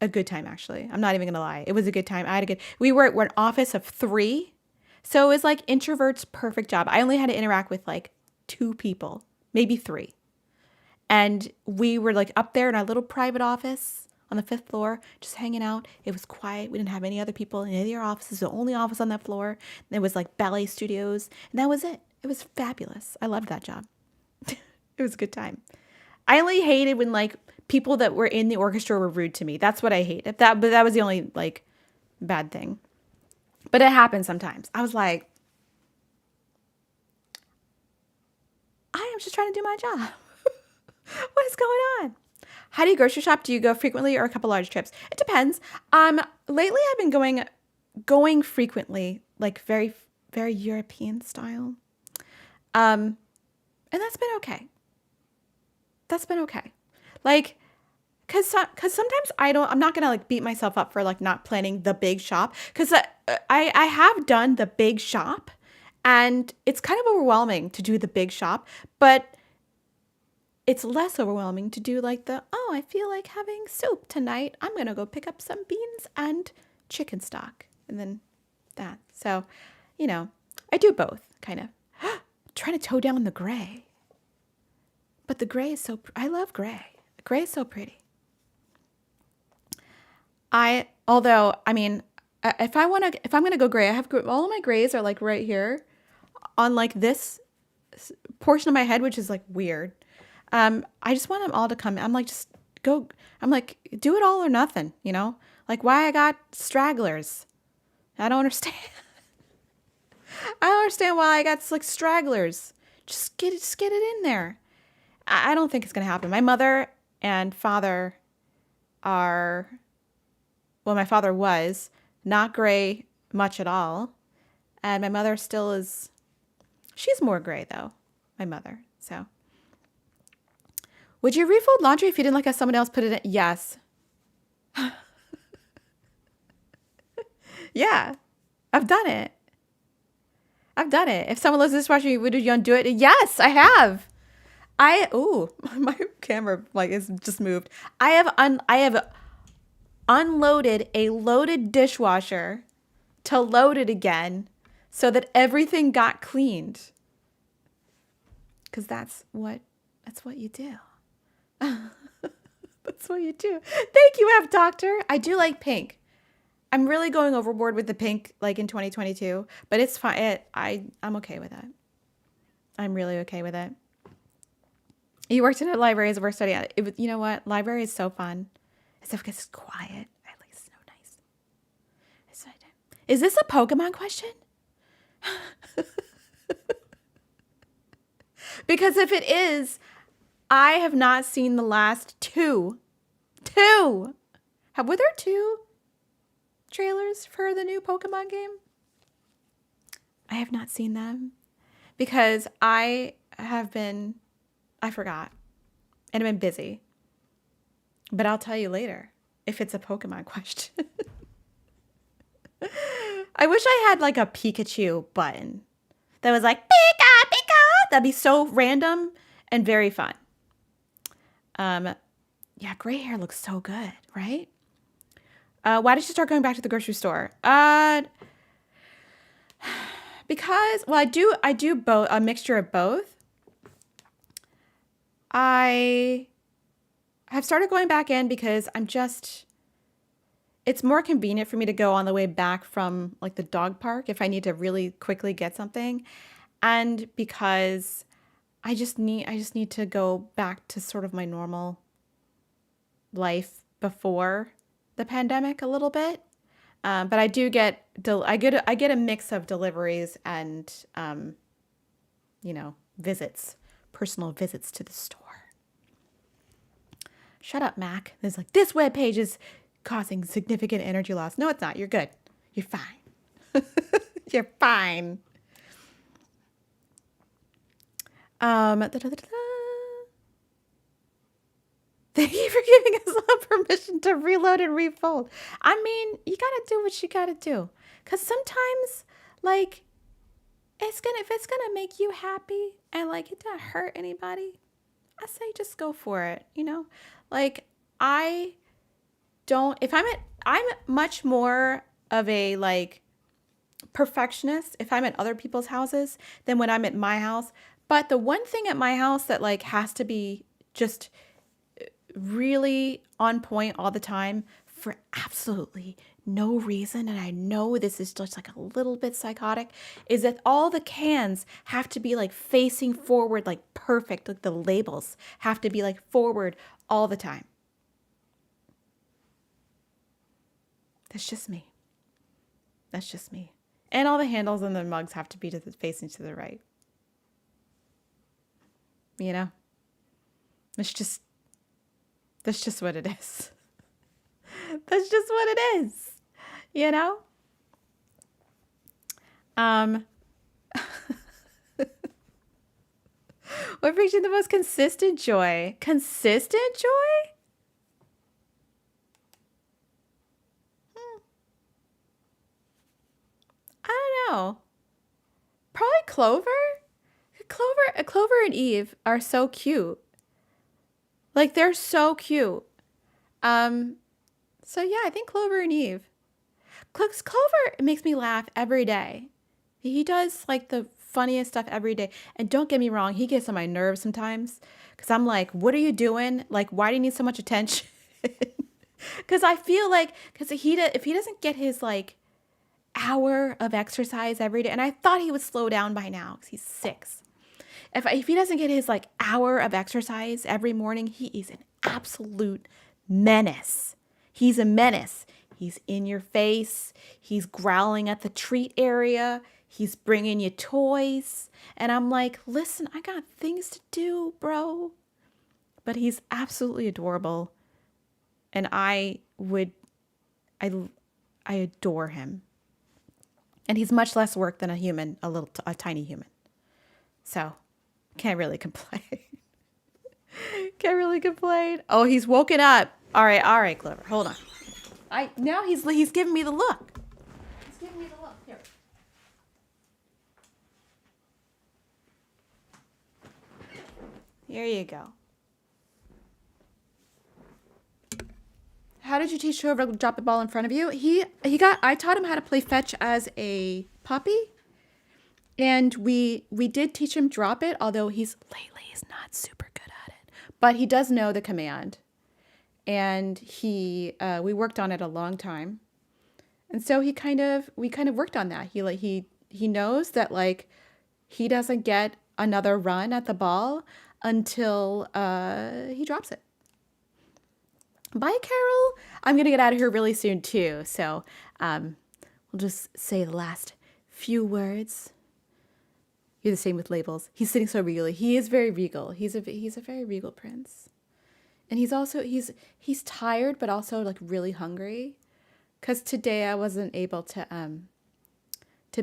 a good time actually. I'm not even going to lie. It was a good time. We're an office of 3. So it was like introverts' perfect job. I only had to interact with like 2 people, maybe 3. And we were like up there in our little private office on the 5th floor, just hanging out. It was quiet. We didn't have any other people in any of our offices. The only office on that floor. There was like ballet studios, and that was it. It was fabulous. I loved that job. It was a good time. I only hated when like people that were in the orchestra were rude to me. That's what I hate. But that was the only like bad thing. But it happens sometimes. I was like, I am just trying to do my job. What is going on? How do you grocery shop? Do you go frequently or a couple large trips? It depends. Lately I've been going frequently, like very, very European style. And that's been okay. Like, cause sometimes I'm not gonna like beat myself up for like not planning the big shop. Cause I have done the big shop, and it's kind of overwhelming to do the big shop, but it's less overwhelming to do like I feel like having soup tonight. I'm going to go pick up some beans and chicken stock and then that. So, I do both kind of. Trying to toe down the gray. But the gray is I love gray. Gray is so pretty. If I'm going to go gray, I have all of my grays are like right here on like this portion of my head, which is like weird. I just want them all to come. I'm like, just go. I'm like, do it all or nothing, Like why I got stragglers. I don't understand. I don't understand why I got like stragglers. Just get it in there. I don't think it's going to happen. My mother and father my father was not gray much at all. And my mother still is, she's more gray though, my mother. So. Would you refold laundry if you didn't like how someone else put it in? Yes. Yeah. I've done it. If someone loads this dishwasher, would you undo it? Yes, I have. My camera is just moved. I have unloaded a loaded dishwasher to load it again so that everything got cleaned. Because that's what you do. That's what you do. Thank you, F Doctor. I do like pink. I'm really going overboard with the pink like in 2022, but it's fine. I'm okay with it. I'm really okay with it. You worked in a library as a work study. You know what? Library is so fun. Except because it's quiet. It's so nice. Is this a Pokemon question? Because if it is, I have not seen the last 2. Were there 2 trailers for the new Pokemon game? I have not seen them because I forgot and I've been busy. But I'll tell you later if it's a Pokemon question. I wish I had like a Pikachu button that was like, Pika, Pika. That'd be so random and very fun. Yeah, gray hair looks so good, right? Why did you start going back to the grocery store? Because, I do both, a mixture of both. I have started going back in because it's more convenient for me to go on the way back from like the dog park if I need to really quickly get something. And because I just need to go back to sort of my normal life before the pandemic a little bit. But I do get I get a mix of deliveries and visits, personal visits to the store. Shut up, Mac. There's like, this webpage is causing significant energy loss. No, it's not. You're good. You're fine. You're fine. Thank you for giving us all permission to reload and refold. I mean, you gotta do what you gotta do. Cause sometimes, like, if it's gonna make you happy and like it don't hurt anybody, I say just go for it. Like I'm much more of a like perfectionist if I'm at other people's houses than when I'm at my house. But the one thing at my house that like has to be just really on point all the time for absolutely no reason, and I know this is just like a little bit psychotic, is that all the cans have to be like facing forward, like perfect. Like the labels have to be like forward all the time. That's just me. That's just me. And all the handles and the mugs have to be facing to the right. You know? That's just what it is. That's just what it is. You know? What brings you the most consistent joy? Consistent joy? I don't know. Probably Clover. Clover and Eve are so cute. Like they're so cute. So yeah, I think Clover and Eve. Clover makes me laugh every day. He does like the funniest stuff every day. And don't get me wrong, he gets on my nerves sometimes because I'm like, what are you doing? Like, why do you need so much attention? Because I feel like, if he doesn't get his like hour of exercise every day, and I thought he would slow down by now because he's 6. If he doesn't get his like hour of exercise every morning, he is an absolute menace. He's a menace. He's in your face. He's growling at the treat area. He's bringing you toys. And I'm like, listen, I got things to do, bro. But he's absolutely adorable. And I adore him. And he's much less work than a tiny human. So, can't really complain. Can't really complain. Oh, he's woken up. All right, Clover. Hold on. Now he's giving me the look. He's giving me the look. Here. Here you go. How did you teach Clover to drop the ball in front of you? I taught him how to play fetch as a puppy. And we did teach him drop it, although he's not super good at it. But he does know the command. And we worked on it a long time. And so we kind of worked on that. He knows that like he doesn't get another run at the ball until he drops it. Bye, Carol. I'm going to get out of here really soon too. So we'll just say the last few words. You're the same with labels. He's sitting so regally. He is very regal. He's a very regal prince. And he's tired, but also like really hungry. Because today I wasn't able to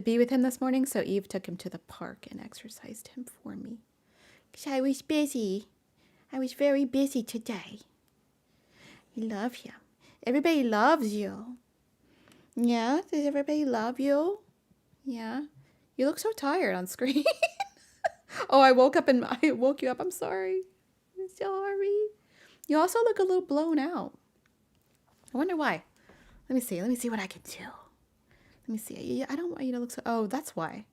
be with him this morning. So Eve took him to the park and exercised him for me. Because I was busy. I was very busy today. I love you. Everybody loves you. Yeah? Does everybody love you? Yeah? You look so tired on screen. Oh, I woke you up. I'm sorry. I'm sorry. You also look a little blown out. I wonder why. Let me see what I can do. Let me see. I don't want you to look so... Oh, that's why.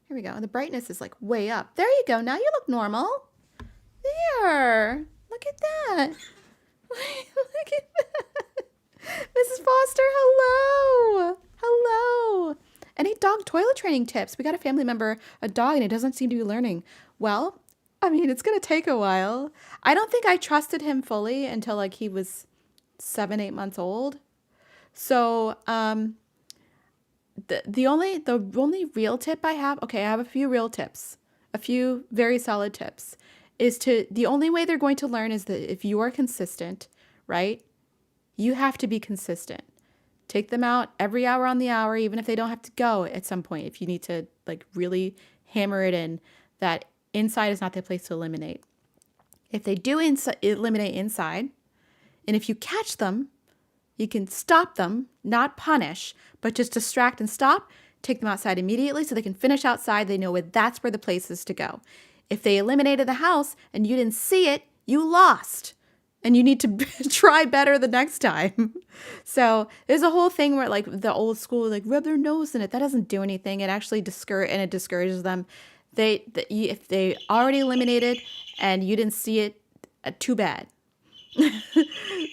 Here we go. The brightness is like way up. There you go. Now you look normal. There. Look at that. Look at that. Mrs. Foster, hello. Hello. Any dog toilet training tips? We got a family member, a dog, and it doesn't seem to be learning. Well, I mean, it's going to take a while. I don't think I trusted him fully until like he was 7-8 months old. So the only real tip I have, okay, I have a few real tips, a few very solid tips, the only way they're going to learn is that if you are consistent, right? You have to be consistent. Take them out every hour on the hour, even if they don't have to go at some point. If you need to like really hammer it in, that inside is not the place to eliminate. If they do eliminate inside, and if you catch them, you can stop them, not punish, but just distract and stop, take them outside immediately so they can finish outside. They know that's where the place is to go. If they eliminated the house and you didn't see it, you lost. And you need to try better the next time. So there's a whole thing where like the old school, like rub their nose in it. That doesn't do anything. It actually discourages them. If they already eliminated and you didn't see it, too bad.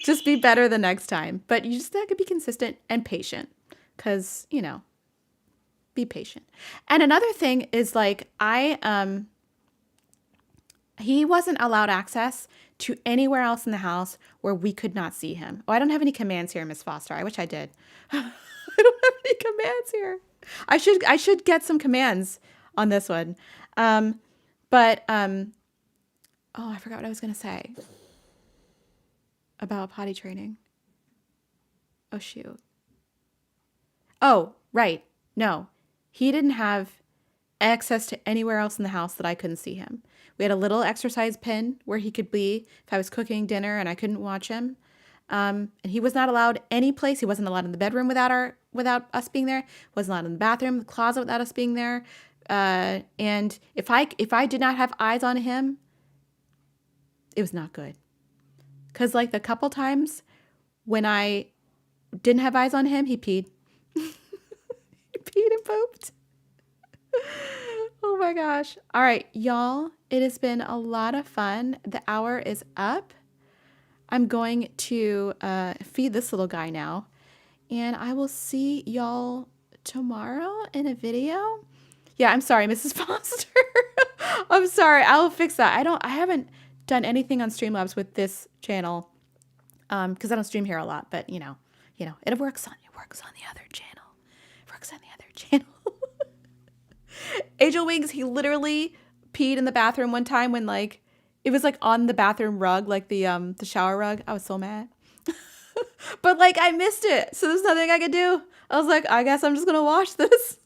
Just be better the next time. But you just have to be consistent and patient because, be patient. And another thing is like he wasn't allowed access to anywhere else in the house where we could not see him. Oh, I don't have any commands here, Miss Foster. I wish I did. I don't have any commands here. I should get some commands on this one. Oh, I forgot what I was going to say about potty training. Oh, shoot. Oh, right. No, he didn't have access to anywhere else in the house that I couldn't see him. We had a little exercise pen where he could be if I was cooking dinner and I couldn't watch him. And he was not allowed any place. He wasn't allowed in the bedroom without us being there. Wasn't allowed in the bathroom, the closet without us being there. And if I did not have eyes on him, it was not good. Because like the couple times when I didn't have eyes on him, he peed. He peed and pooped. Oh my gosh. All right, y'all. It has been a lot of fun. The hour is up. I'm going to feed this little guy now. And I will see y'all tomorrow in a video. Yeah, I'm sorry, Mrs. Foster. I'm sorry. I'll fix that. I haven't done anything on Streamlabs with this channel because I don't stream here a lot. But it works on the other channel. It works on the other channel. Angel Wings, he literally peed in the bathroom one time when it was on the bathroom rug, the shower rug. I was so mad. But I missed it. So there's nothing I could do. I was like, I guess I'm just going to wash this.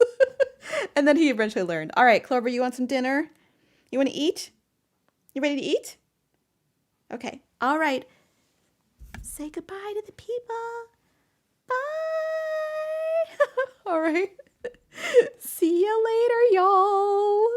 And then he eventually learned. All right, Clover, you want some dinner? You want to eat? You ready to eat? Okay. All right. Say goodbye to the people. Bye. All right. See you later, y'all.